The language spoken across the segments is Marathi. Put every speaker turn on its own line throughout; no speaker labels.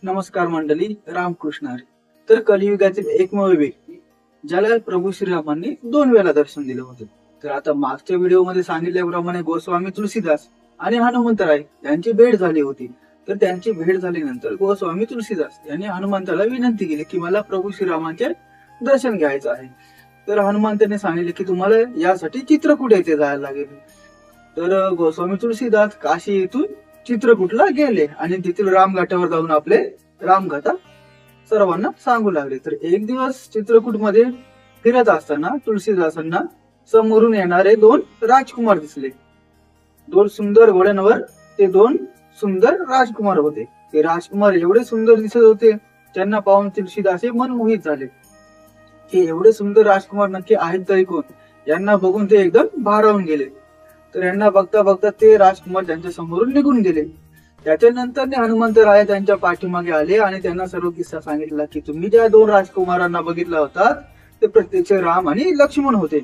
नमस्कार मंडळी, रामकृष्ण हरी. तर कलियुगातील एकमेव व्यक्ती ज्याला प्रभू श्रीरामांनी 2 वेळा दर्शन दिले होते. तर आता मागच्या व्हिडिओमध्ये सांगितल्याप्रमाणे गोस्वामी तुलसीदास आणि हनुमंतराय यांची भेट झाली होती. तर त्यांची भेट झाल्यानंतर गोस्वामी तुलसीदास यांनी हनुमंताला विनंती केली की मला प्रभू श्रीरामांचे दर्शन घ्यायचं आहे. तर हनुमंताने सांगितले की तुम्हाला यासाठी चित्रकूट येथे जायला लागेल. तर गोस्वामी तुलसीदास काशी येथून चित्रकूटला गेले आणि तेथील रामघाटावर जाऊन आपले रामकथा सर्वांना सांगू लागले. तर एक दिवस चित्रकूट मध्ये फिरत असताना तुलसीदासांना समोरून येणारे 2 राजकुमार दिसले. 2 सुंदर घोड्यांवर ते 2 सुंदर राजकुमार होते. ते राजकुमार एवढे सुंदर दिसत होते, त्यांना पाहून तुलसीदास मनमोहित झाले. हे एवढे सुंदर राजकुमार नक्की आहेत तरी कोण? यांना बघून ते एकदम भारावून गेले. तर यांना बघता बघता ते राजकुमार त्यांच्या समोरून निघून गेले. त्याच्यानंतर हनुमंतराय त्यांच्या पाठीमागे आले आणि त्यांना सर्व किस्सा सांगितला की तुम्ही ज्या 2 राजकुमारांना बघितला होता ते प्रत्यक्ष राम आणि लक्ष्मण होते.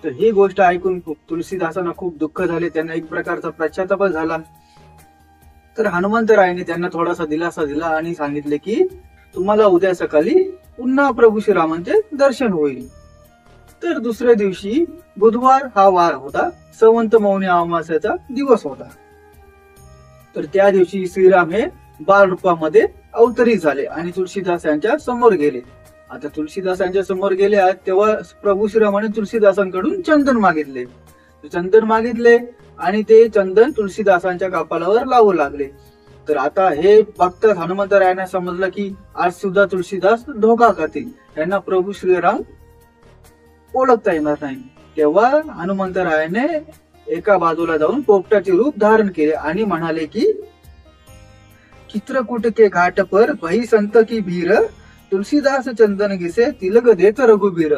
तर ही गोष्ट ऐकून तुलसीदासांना खूप दुःख झाले. त्यांना एक प्रकारचा पश्चाताप झाला. तर हनुमंतरायाने त्यांना थोडासा दिलासा दिला आणि सांगितले की तुम्हाला उद्या सकाळी पुन्हा प्रभू श्रीरामांचे दर्शन होईल. तर दुसऱ्या दिवशी बुधवार हा वार होता. संवंत मौनी अमावास्याचा दिवस होता. तर त्या दिवशी श्रीराम हे बाल रूपामध्ये अवतरित झाले आणि तुलसीदास यांच्या समोर गेले. आता तुलसीदास यांच्या समोर गेले तेव्हा प्रभू श्रीरामाने तुलसीदासांकडून चंदन मागितले. चंदन मागितले आणि ते चंदन तुलसीदासांच्या कपाळावर लावू लागले. तर आता हे बघताच हनुमंतरायांना समजलं की आज सुद्धा तुलसीदास धोका खातील, यांना प्रभू श्रीराम ओळखता येणार नाही. तेव्हा हनुमंतरायाने एका बाजूला जाऊन पोपटाचे रूप धारण केले आणि म्हणाले की चित्रकूट के घाट पर भई संत की भीर, तुलसीदास चंदन घिसे तिलक देत रघुबीर.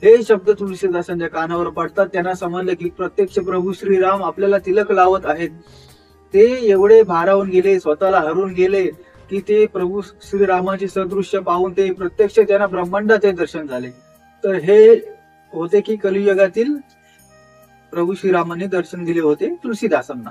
हे शब्द तुलसीदासांच्या कानावर पडतात. त्यांना समजलं की प्रत्यक्ष प्रभू श्रीराम आपल्याला तिलक लावत आहेत. ते एवढे भारावून गेले, स्वतःला हरून गेले की ते प्रभू श्रीरामाचे सदृश्य पाहून ते प्रत्यक्ष त्यांना ब्रह्मांडाचे दर्शन झाले. तर हे होते की कलियुगातील प्रभू श्रीरामांनी दर्शन दिले होते तुलसीदासांना.